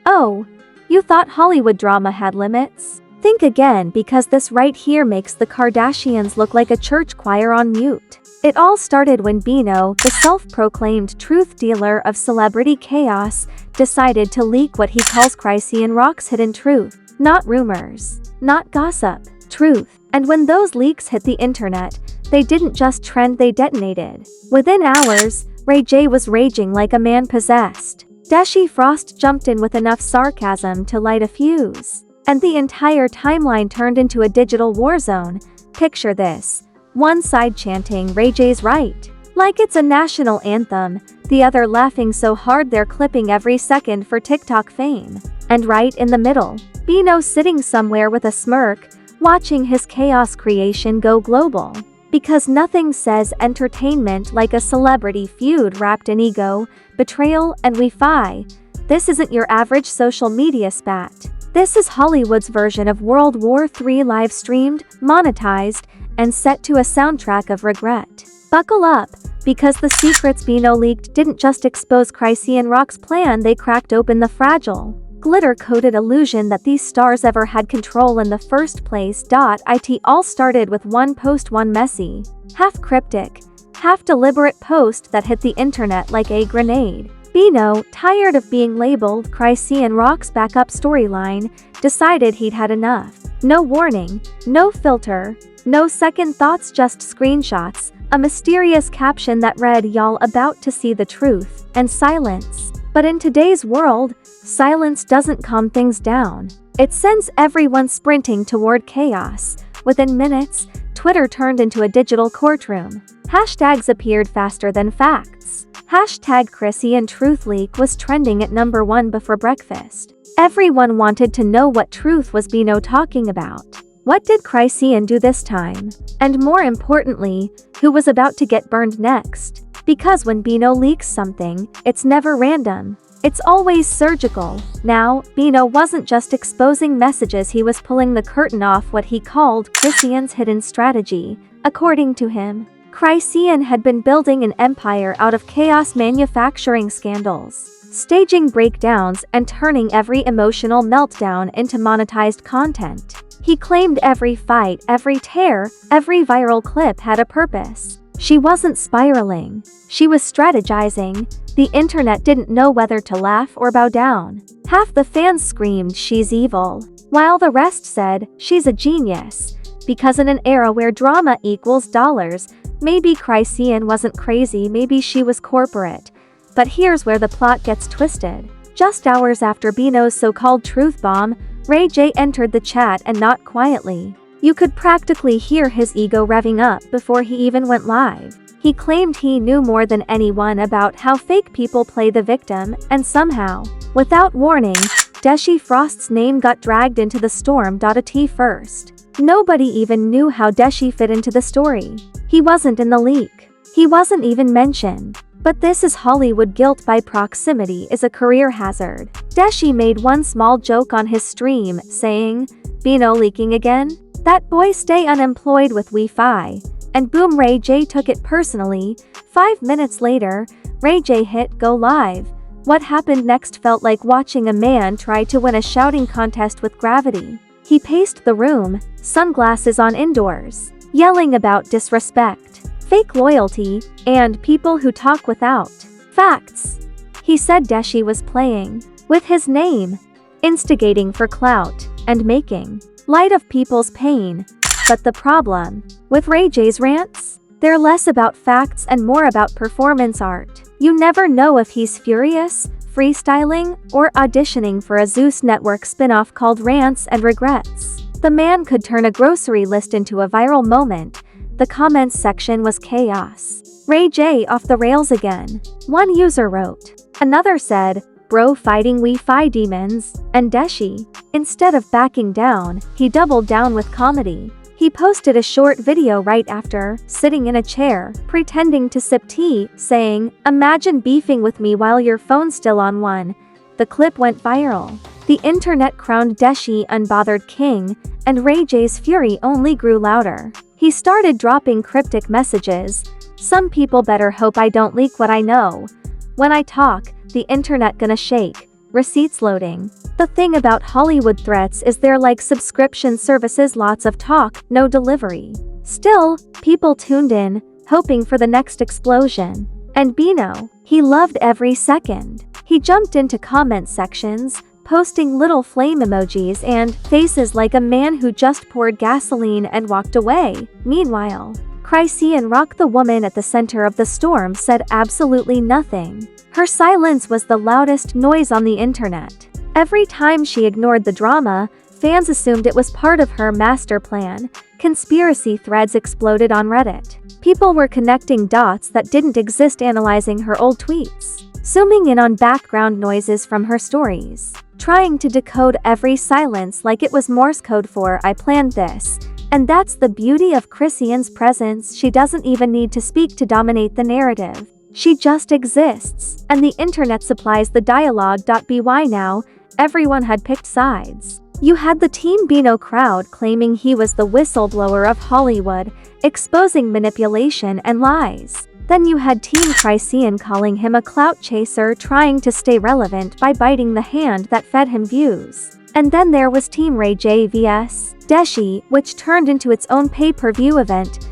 Oh, you thought Hollywood drama had limits? Think again, because this right here makes the Kardashians look like a church choir on mute. It all started when Bino, the self-proclaimed truth dealer of celebrity chaos, decided to leak what he calls Chrisean Rock's hidden truth. Not rumors, not gossip, truth. And when those leaks hit the internet, they didn't just trend, they detonated. Within hours, Ray J was raging like a man possessed. Deshae Frost jumped in with enough sarcasm to light a fuse. And the entire timeline turned into a digital war zone. Picture this. One side chanting Ray J's right, like it's a national anthem, the other laughing so hard they're clipping every second for TikTok fame. And right in the middle, Bino sitting somewhere with a smirk, watching his chaos creation go global. Because nothing says entertainment like a celebrity feud wrapped in ego, betrayal, and Wi-Fi. This isn't your average social media spat. This is Hollywood's version of World War III, live streamed, monetized, and set to a soundtrack of regret. Buckle up, because the secrets Bino leaked didn't just expose Chrisean Rock's plan, they cracked open the fragile, glitter-coated illusion that these stars ever had control in the first place. It all started with one post, one messy, half cryptic, half deliberate post that hit the internet like a grenade. Bino, tired of being labeled Chrisean Rock's backup storyline, decided he'd had enough. No warning, no filter, no second thoughts, just screenshots, a mysterious caption that read, "Y'all about to see the truth," and silence. But in today's world, silence doesn't calm things down. It sends everyone sprinting toward chaos. Within minutes, Twitter turned into a digital courtroom. Hashtags appeared faster than facts. Hashtag Chrisean Truth Leak was trending at #1 before breakfast. Everyone wanted to know what truth was Bino talking about. What did Chrisean do this time? And more importantly, who was about to get burned next? Because when Bino leaks something, it's never random. It's always surgical. Now, Bino wasn't just exposing messages, he was pulling the curtain off what he called Chrisean's hidden strategy. According to him, Chrisean had been building an empire out of chaos, manufacturing scandals, staging breakdowns, and turning every emotional meltdown into monetized content. He claimed every fight, every tear, every viral clip had a purpose. She wasn't spiraling. She was strategizing. The internet didn't know whether to laugh or bow down. Half the fans screamed, "She's evil," while the rest said, "She's a genius." Because in an era where drama equals dollars, maybe Chrisean wasn't crazy, maybe she was corporate. But here's where the plot gets twisted. Just hours after Bino's so-called truth bomb, Ray J entered the chat, and not quietly. You could practically hear his ego revving up before he even went live. He claimed he knew more than anyone about how fake people play the victim, and somehow, without warning, Deshae Frost's name got dragged into the storm. At first, nobody even knew how Deshae fit into the story. He wasn't in the leak. He wasn't even mentioned. But this is Hollywood. Guilt by proximity is a career hazard. Deshae made one small joke on his stream, saying, "Bino leaking again? That boy stay unemployed with Wi-Fi." And boom, Ray J took it personally. 5 minutes later, Ray J hit go live. What happened next felt like watching a man try to win a shouting contest with gravity. He paced the room, sunglasses on indoors, yelling about disrespect, fake loyalty, and people who talk without facts. He said Deshae was playing with his name, instigating for clout, and making light of people's pain. But the problem with Ray J's rants? They're less about facts and more about performance art. You never know if he's furious, freestyling, or auditioning for a Zeus Network spin-off called Rants and Regrets. The man could turn a grocery list into a viral moment. The comments section was chaos. Ray J off the rails again. One user wrote. Another said, "Bro fighting Wi-Fi demons," and Deshae, instead of backing down, he doubled down with comedy. He posted a short video right after, sitting in a chair, pretending to sip tea, saying, "Imagine beefing with me while your phone's still on one." The clip went viral. The internet crowned Deshae unbothered king, and Ray J's fury only grew louder. He started dropping cryptic messages. "Some people better hope I don't leak what I know. When I talk, the internet gonna shake. Receipts loading. The thing about Hollywood threats is they're like subscription services, lots of talk, no delivery. Still, people tuned in, hoping for the next explosion. And Bino, he loved every second. He jumped into comment sections, posting little flame emojis and faces like a man who just poured gasoline and walked away. Meanwhile, Chrisean, the woman at the center of the storm, said absolutely nothing. Her silence was the loudest noise on the internet. Every time she ignored the drama, fans assumed it was part of her master plan. Conspiracy threads exploded on Reddit. People were connecting dots that didn't exist, analyzing her old tweets, zooming in on background noises from her stories, trying to decode every silence like it was Morse code for "I planned this." And that's the beauty of Chrisean's presence. She doesn't even need to speak to dominate the narrative. She just exists, and the internet supplies the dialogue. By now, everyone had picked sides. You had the Team Bino crowd claiming he was the whistleblower of Hollywood, exposing manipulation and lies. Then you had Team Chrisean calling him a clout chaser, trying to stay relevant by biting the hand that fed him views. And then there was Team J vs. Dashy, which turned into its own pay-per-view event.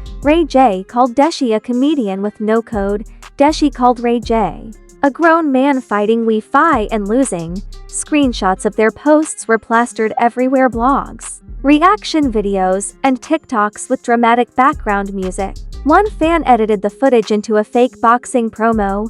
J called Deshae a comedian with no code. Deshae called J a grown man fighting Wi-Fi and losing. Screenshots of their posts were plastered everywhere. Blogs, reaction videos, and TikToks with dramatic background music. One fan edited the footage into a fake boxing promo.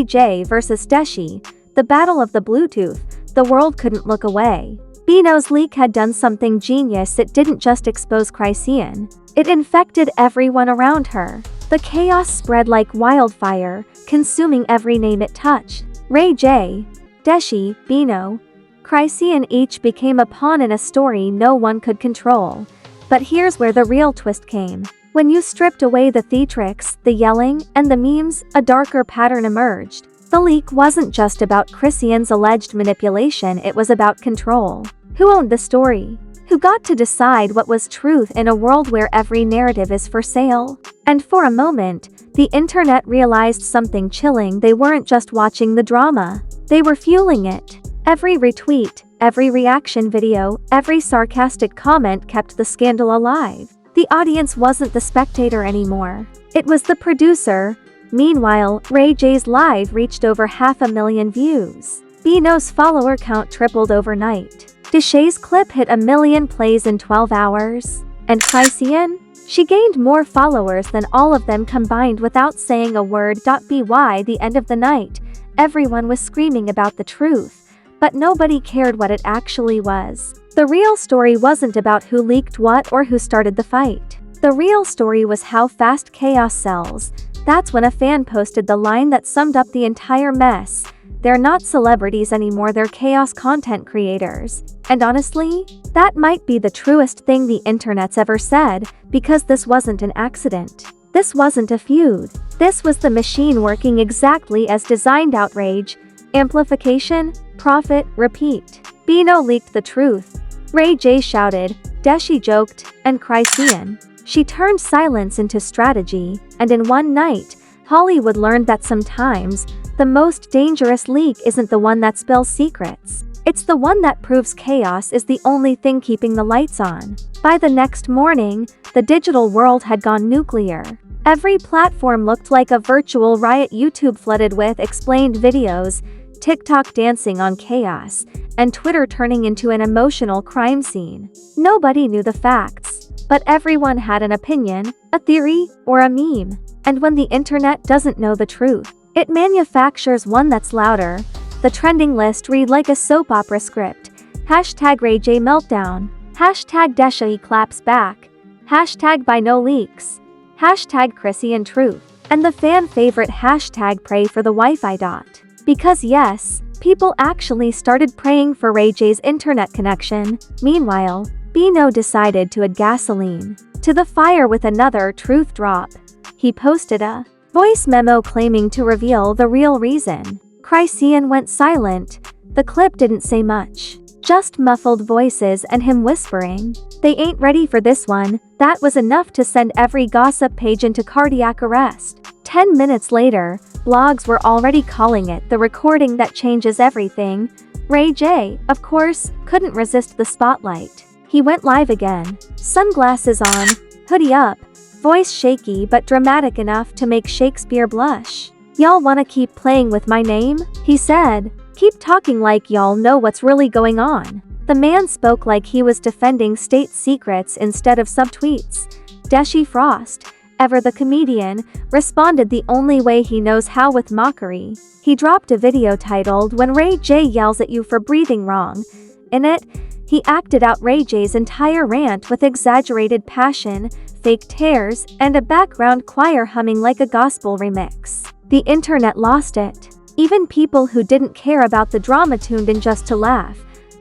J vs. Deshae, the battle of the Bluetooth. The world couldn't look away. Bino's leak had done something genius. It didn't just expose Chrisean. It infected everyone around her. The chaos spread like wildfire, consuming every name it touched. J, Deshae, Bino, Chrisean each became a pawn in a story no one could control. But here's where the real twist came. When you stripped away the theatrics, the yelling, and the memes, a darker pattern emerged. The leak wasn't just about Chrisean's alleged manipulation, it was about control. Who owned the story? Who got to decide what was truth in a world where every narrative is for sale? And for a moment, the internet realized something chilling. They weren't just watching the drama, they were fueling it. Every retweet, every reaction video, every sarcastic comment kept the scandal alive. The audience wasn't the spectator anymore, it was the producer. Meanwhile, J's live reached over 500,000 views. Bino's follower count tripled overnight. Deshae's clip hit 1 million plays in 12 hours. And Chrisean? She gained more followers than all of them combined without saying a word. By the end of the night, everyone was screaming about the truth, but nobody cared what it actually was. The real story wasn't about who leaked what or who started the fight. The real story was how fast chaos sells. That's when a fan posted the line that summed up the entire mess. They're not celebrities anymore, they're chaos content creators. And honestly, that might be the truest thing the internet's ever said, because this wasn't an accident. This wasn't a feud. This was the machine working exactly as designed. Outrage, amplification, profit, repeat. Bino leaked the truth. J shouted, Deshae joked, and Chrisean, she turned silence into strategy. And in one night, Hollywood learned that sometimes the most dangerous leak isn't the one that spills secrets. It's the one that proves chaos is the only thing keeping the lights on. By the next morning, the digital world had gone nuclear. Every platform looked like a virtual riot. YouTube flooded with explained videos, TikTok dancing on chaos, and Twitter turning into an emotional crime scene. Nobody knew the facts, but everyone had an opinion, a theory, or a meme. And when the internet doesn't know the truth, it manufactures one that's louder. The trending list read like a soap opera script. Hashtag J meltdown. Hashtag Deshae claps back. Hashtag Bino leaks. Hashtag Chrisean truth. And the fan favorite hashtag pray for the Wi-Fi. Because yes, people actually started praying for J's internet connection. Meanwhile, Bino decided to add gasoline to the fire with another truth drop. He posted a voice memo claiming to reveal the real reason. Chrisean went silent. The clip didn't say much, just muffled voices and him whispering, "They ain't ready for this one." That was enough to send every gossip page into cardiac arrest. 10 minutes later, blogs were already calling it the recording that changes everything. Ray J, of course, couldn't resist the spotlight. He went live again. Sunglasses on, hoodie up, voice shaky but dramatic enough to make Shakespeare blush. "Y'all wanna keep playing with my name?" he said. "Keep talking like y'all know what's really going on." The man spoke like he was defending state secrets instead of subtweets. Deshae Frost, ever the comedian, responded the only way he knows how, with mockery. He dropped a video titled "When Ray J Yells at You for Breathing Wrong." In it, he acted out Ray J's entire rant with exaggerated passion, fake tears, and a background choir humming like a gospel remix. The internet lost it. Even people who didn't care about the drama tuned in just to laugh.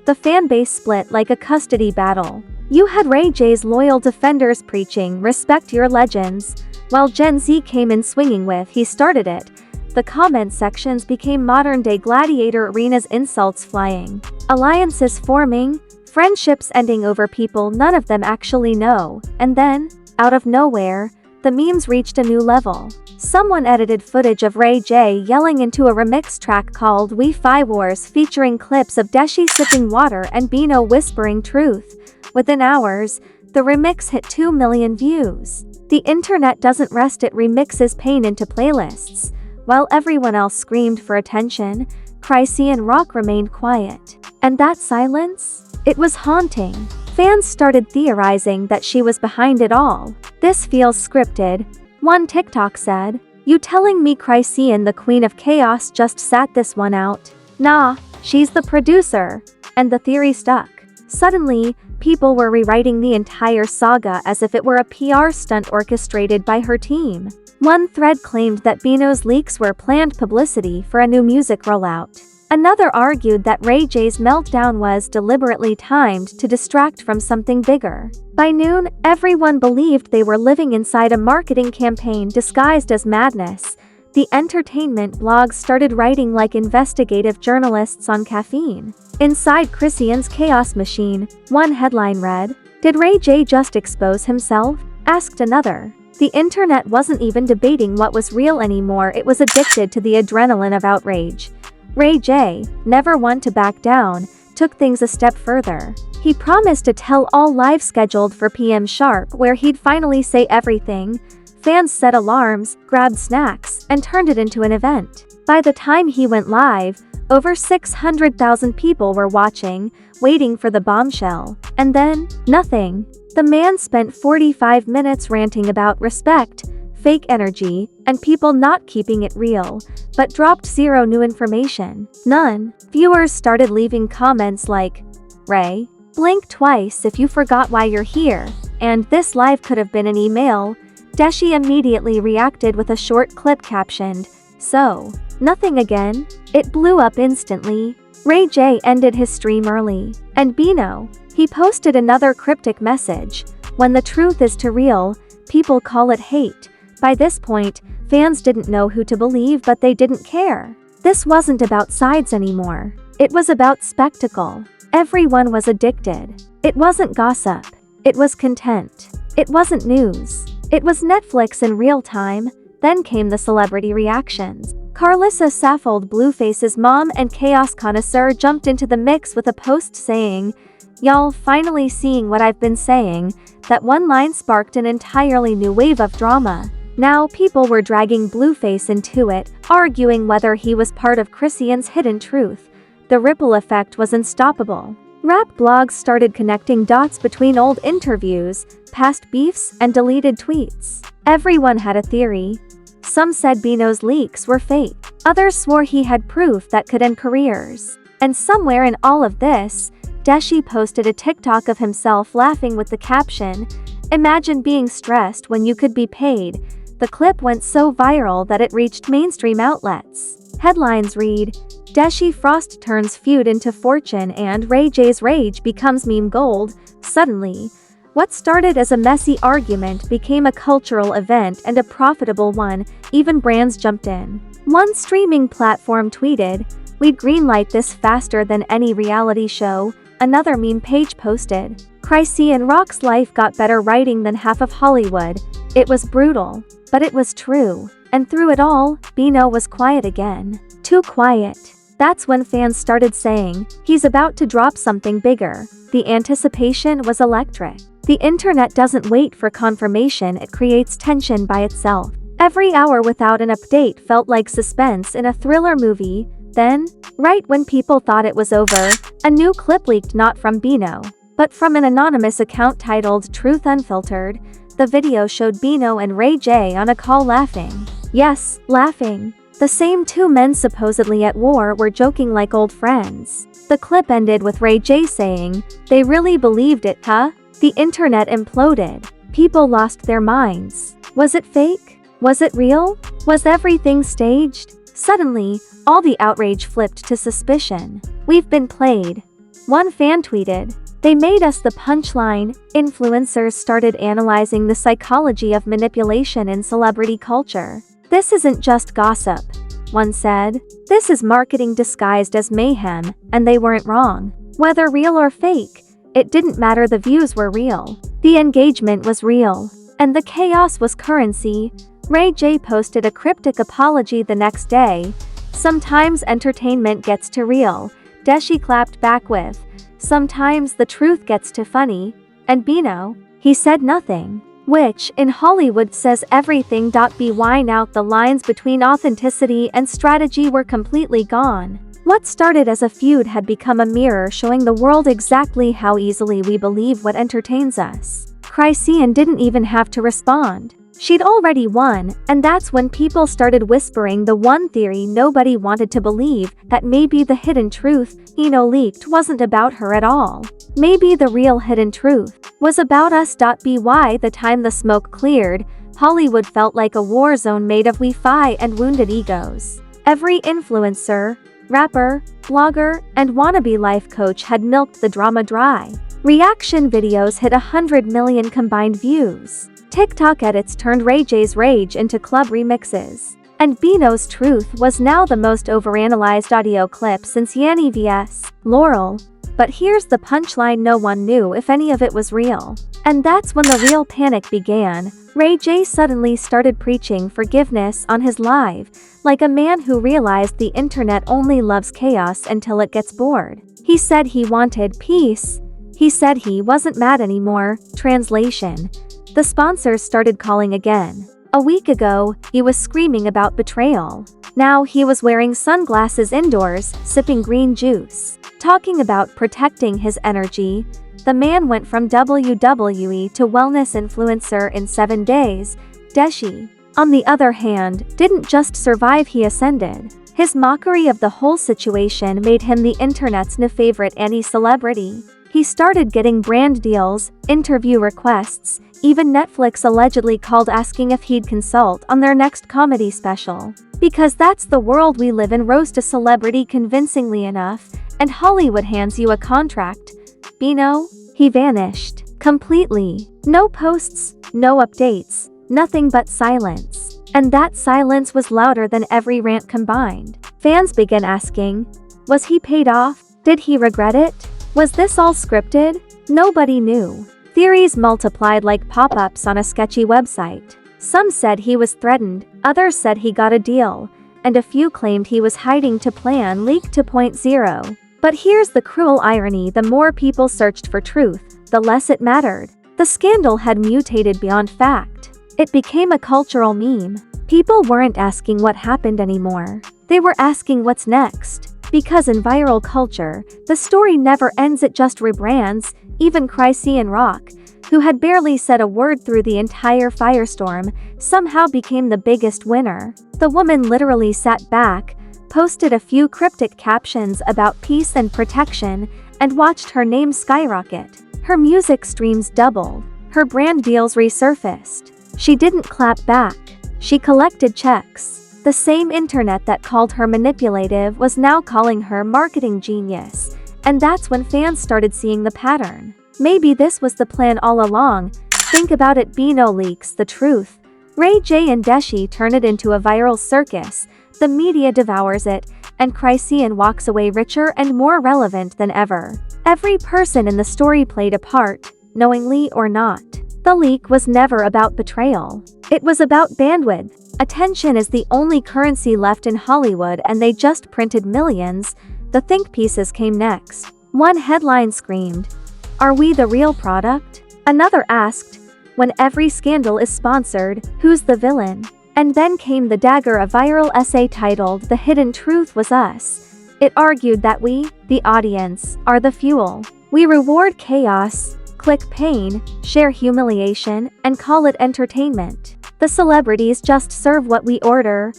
The fanbase split like a custody battle. You had Ray J's loyal defenders preaching "respect your legends," while Gen Z came in swinging with "he started it." The comment sections became modern-day gladiator arenas, insults flying, alliances forming, friendships ending over people none of them actually know. And then, out of nowhere, the memes reached a new level. Someone edited footage of Ray J yelling into a remix track called "Wi-Fi Wars" featuring clips of Deshae sipping water and Bino whispering truth. Within hours, the remix hit 2 million views. The internet doesn't rest, it remixes pain into playlists. While everyone else screamed for attention, Chrisean Rock remained quiet. And that silence? It was haunting. Fans started theorizing that she was behind it all. "This feels scripted," one TikTok said. "You telling me Chrisean, the queen of chaos, just sat this one out?" "Nah, she's the producer." And the theory stuck. Suddenly, people were rewriting the entire saga as if it were a PR stunt orchestrated by her team. One thread claimed that Bino's leaks were planned publicity for a new music rollout. Another argued that Ray J's meltdown was deliberately timed to distract from something bigger. By noon, everyone believed they were living inside a marketing campaign disguised as madness. The entertainment blogs started writing like investigative journalists on caffeine. Inside Chrisean's chaos machine, one headline read, "Did Ray J just expose himself?" asked another. The internet wasn't even debating what was real anymore, it was addicted to the adrenaline of outrage. Ray J, never one to back down, took things a step further. He promised a tell-all live scheduled for PM sharp where he'd finally say everything. Fans set alarms, grabbed snacks, and turned it into an event. By the time he went live, over 600,000 people were watching, waiting for the bombshell. And then, nothing. The man spent 45 minutes ranting about respect, fake energy, and people not keeping it real, but dropped zero new information. None. Viewers started leaving comments like, "Ray, blink twice if you forgot why you're here," and "This live could have been an email." Deshae immediately reacted with a short clip captioned, "So, nothing again?" It blew up instantly. Ray J ended his stream early. And Bino, he posted another cryptic message. "When the truth is too real, people call it hate." By this point, fans didn't know who to believe, but they didn't care. This wasn't about sides anymore. It was about spectacle. Everyone was addicted. It wasn't gossip. It was content. It wasn't news. It was Netflix in real time. Then came the celebrity reactions. Carlissa Saffold, Blueface's mom and chaos connoisseur, jumped into the mix with a post saying, "Y'all finally seeing what I've been saying." That one line sparked an entirely new wave of drama. Now people were dragging Blueface into it, arguing whether he was part of Chrisean's hidden truth. The ripple effect was unstoppable. Rap blogs started connecting dots between old interviews, past beefs, and deleted tweets. Everyone had a theory. Some said Bino's leaks were fake. Others swore he had proof that could end careers. And somewhere in all of this, Deshae posted a TikTok of himself laughing with the caption, "Imagine being stressed when you could be paid." The clip went so viral that it reached mainstream outlets. Headlines read, "Deshae Frost turns feud into fortune" and "Ray J's rage becomes meme gold." Suddenly, what started as a messy argument became a cultural event, and a profitable one. Even brands jumped in. One streaming platform tweeted, "We'd greenlight this faster than any reality show." Another meme page posted, "Chrisean Rock's life got better writing than half of Hollywood." It was brutal, but it was true. And through it all, Bino was quiet again. Too quiet. That's when fans started saying, "He's about to drop something bigger." The anticipation was electric. The internet doesn't wait for confirmation, it creates tension by itself. Every hour without an update felt like suspense in a thriller movie. Then, right when people thought it was over, a new clip leaked, not from Bino, but from an anonymous account titled Truth Unfiltered. The video showed Bino and Ray J on a call laughing. Yes, laughing. The same two men supposedly at war were joking like old friends. The clip ended with Ray J saying, "They really believed it, huh?" The internet imploded. People lost their minds. Was it fake? Was it real? Was everything staged? Suddenly, all the outrage flipped to suspicion. "We've been played." One fan tweeted, "They made us the punchline." Influencers started analyzing the psychology of manipulation in celebrity culture. "This isn't just gossip," one said. "This is marketing disguised as mayhem," and they weren't wrong. Whether real or fake, it didn't matter, the views were real. The engagement was real. And the chaos was currency. Ray J posted a cryptic apology the next day. "Sometimes entertainment gets too real." Deshae clapped back with, "Sometimes the truth gets too funny." And Bino, he said nothing. Which, in Hollywood, says everything. By now the lines between authenticity and strategy were completely gone. What started as a feud had become a mirror showing the world exactly how easily we believe what entertains us. Chrisean didn't even have to respond. She'd already won, and that's when people started whispering the one theory nobody wanted to believe, that maybe the hidden truth Bino leaked wasn't about her at all. Maybe the real hidden truth was about us. By the time the smoke cleared, Hollywood felt like a war zone made of Wi-Fi and wounded egos. Every influencer, rapper, blogger, and wannabe life coach had milked the drama dry. Reaction videos hit 100 million combined views. TikTok edits turned Ray J's rage into club remixes. And Bino's truth was now the most overanalyzed audio clip since Yanni vs. Laurel. But here's the punchline: no one knew if any of it was real. And that's when the real panic began. Ray J suddenly started preaching forgiveness on his live, like a man who realized the internet only loves chaos until it gets bored. He said he wanted peace. He said he wasn't mad anymore. Translation: the sponsors started calling again. A week ago, he was screaming about betrayal. Now he was wearing sunglasses indoors, sipping green juice. Talking about protecting his energy. The man went from WWE to wellness influencer in 7 days. Deshae, on the other hand, didn't just survive, he ascended. His mockery of the whole situation made him the internet's new favorite anti-celebrity. He started getting brand deals, interview requests, even Netflix allegedly called asking if he'd consult on their next comedy special. Because that's the world we live in. Roast a celebrity convincingly enough, and Hollywood hands you a contract. Bino, he vanished. Completely. No posts, no updates, nothing but silence. And that silence was louder than every rant combined. Fans began asking, was he paid off? Did he regret it? Was this all scripted? Nobody knew. Theories multiplied like pop-ups on a sketchy website. Some said he was threatened, others said he got a deal, and a few claimed he was hiding to plan leak 2.0. But here's the cruel irony: the more people searched for truth, the less it mattered. The scandal had mutated beyond fact. It became a cultural meme. People weren't asking what happened anymore. They were asking what's next. Because in viral culture, the story never ends, it just rebrands. Even Chrisean Rock, who had barely said a word through the entire firestorm, somehow became the biggest winner. The woman literally sat back, posted a few cryptic captions about peace and protection, and watched her name skyrocket. Her music streams doubled. Her brand deals resurfaced. She didn't clap back. She collected checks. The same internet that called her manipulative was now calling her marketing genius. And that's when fans started seeing the pattern. Maybe this was the plan all along. Think about it: Bino leaks the truth. Ray J and Dashy turn it into a viral circus. The media devours it, and Chrisean walks away richer and more relevant than ever. Every person in the story played a part, knowingly or not. The leak was never about betrayal. It was about bandwidth. Attention is the only currency left in Hollywood and they just printed millions. The think pieces came next. One headline screamed, "Are we the real product?" Another asked, "When every scandal is sponsored, who's the villain?" And then came the dagger, a viral essay titled "The Hidden Truth Was Us." It argued that we, the audience, are the fuel. We reward chaos, click pain, share humiliation, and call it entertainment. The celebrities just serve what we order.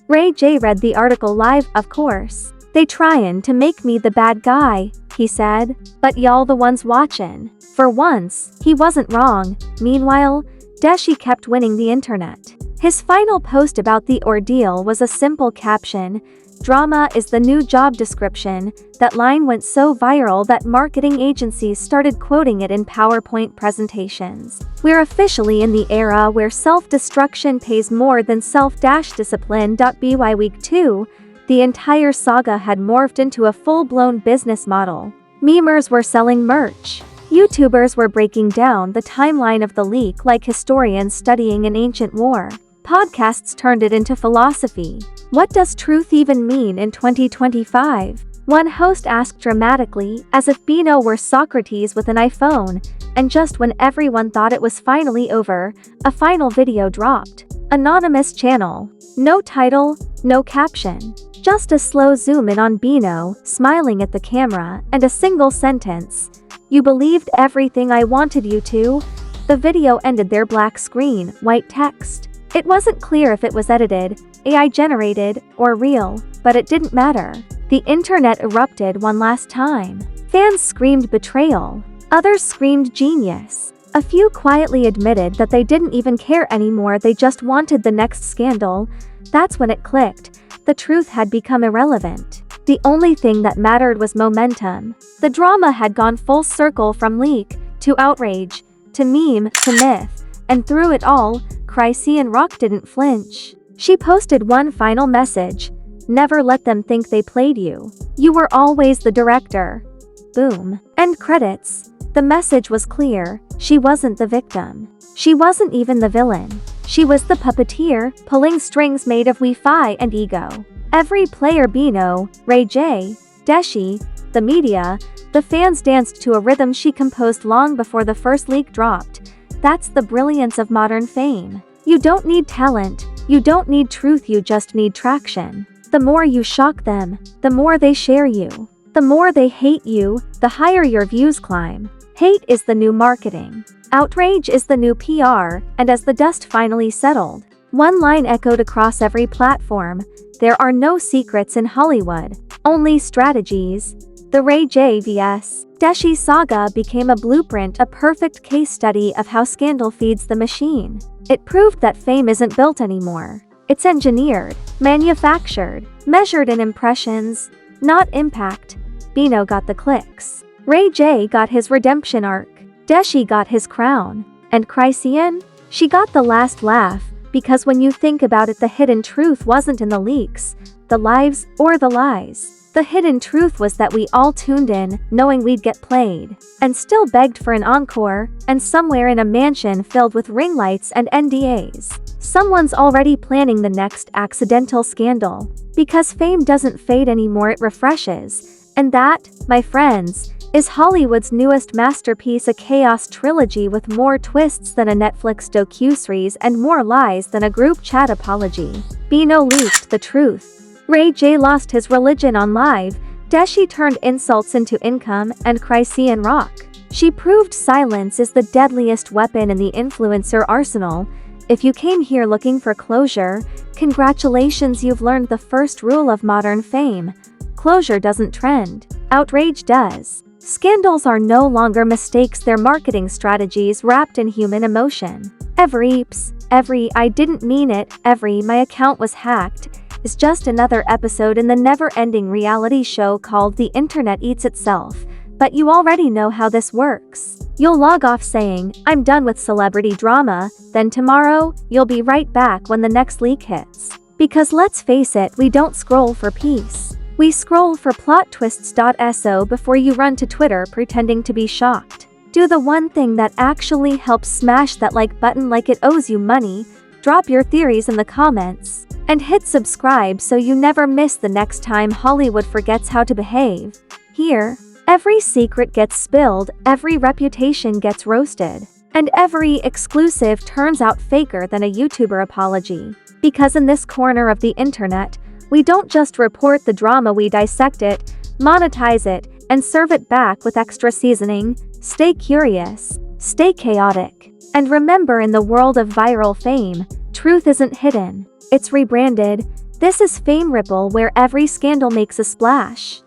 Ray J read the article live, of course. "They tryin' to make me the bad guy," he said. "But y'all the ones watchin'." For once, he wasn't wrong. Meanwhile, Deshae kept winning the internet. His final post about the ordeal was a simple caption, "Drama is the new job description." That line went so viral that marketing agencies started quoting it in PowerPoint presentations. We're officially in the era where self-destruction pays more than self-discipline. By week 2, the entire saga had morphed into a full-blown business model. Memers were selling merch. YouTubers were breaking down the timeline of the leak like historians studying an ancient war. Podcasts turned it into philosophy. What does truth even mean in 2025? One host asked dramatically, as if Bino were Socrates with an iPhone, and just when everyone thought it was finally over, a final video dropped. Anonymous channel. No title, no caption. Just a slow zoom in on Bino, smiling at the camera, and a single sentence. "You believed everything I wanted you to?" The video ended there, black screen, white text. It wasn't clear if it was edited, AI generated, or real, but it didn't matter. The internet erupted one last time. Fans screamed betrayal. Others screamed genius. A few quietly admitted that they didn't even care anymore, they just wanted the next scandal. That's when it clicked. The truth had become irrelevant. The only thing that mattered was momentum. The drama had gone full circle from leak, to outrage, to meme, to myth. And through it all, Chrisean didn't flinch. She posted one final message. "Never let them think they played you. You were always the director." Boom. End credits. The message was clear. She wasn't the victim. She wasn't even the villain. She was the puppeteer, pulling strings made of Wi-Fi and ego. Every player, Bino, Ray J, Dashy, the media, the fans danced to a rhythm she composed long before the first leak dropped. That's the brilliance of modern fame. You don't need talent, you don't need truth, you just need traction. The more you shock them, the more they share you. The more they hate you, the higher your views climb. Hate is the new marketing. Outrage is the new PR, and as the dust finally settled, one line echoed across every platform: "There are no secrets in Hollywood, only strategies." The Ray J vs. Deshae saga became a blueprint, a perfect case study of how scandal feeds the machine. It proved that fame isn't built anymore. It's engineered, manufactured, measured in impressions, not impact. Bino got the clicks. Ray J got his redemption arc. Deshae got his crown. And Chrisean? She got the last laugh, because when you think about it, the hidden truth wasn't in the leaks, the lives, or the lies. The hidden truth was that we all tuned in, knowing we'd get played, and still begged for an encore, and somewhere in a mansion filled with ring lights and NDAs, someone's already planning the next accidental scandal. Because fame doesn't fade anymore, it refreshes. And that, my friends, is Hollywood's newest masterpiece, a chaos trilogy with more twists than a Netflix docuseries and more lies than a group chat apology. Bino leaked the truth. Ray J lost his religion on live, Deshae turned insults into income, and Chrisean rock. She proved silence is the deadliest weapon in the influencer arsenal. If you came here looking for closure, congratulations, you've learned the first rule of modern fame. Closure doesn't trend. Outrage does. Scandals are no longer mistakes, they're marketing strategies wrapped in human emotion. Every "I didn't mean it," every "my account was hacked," is just another episode in the never-ending reality show called The Internet Eats Itself. But you already know how this works. You'll log off saying, "I'm done with celebrity drama," then tomorrow, you'll be right back when the next leak hits. Because let's face it, we don't scroll for peace. We scroll for plot twists. So before you run to Twitter pretending to be shocked, do the one thing that actually helps: smash that like button like it owes you money. Drop your theories in the comments. And hit subscribe so you never miss the next time Hollywood forgets how to behave. Here, every secret gets spilled, every reputation gets roasted, and every exclusive turns out faker than a YouTuber apology. Because in this corner of the internet, we don't just report the drama, we dissect it, monetize it, and serve it back with extra seasoning. Stay curious, stay chaotic, and remember, in the world of viral fame, truth isn't hidden, it's rebranded. This is Fame Ripple, where every scandal makes a splash.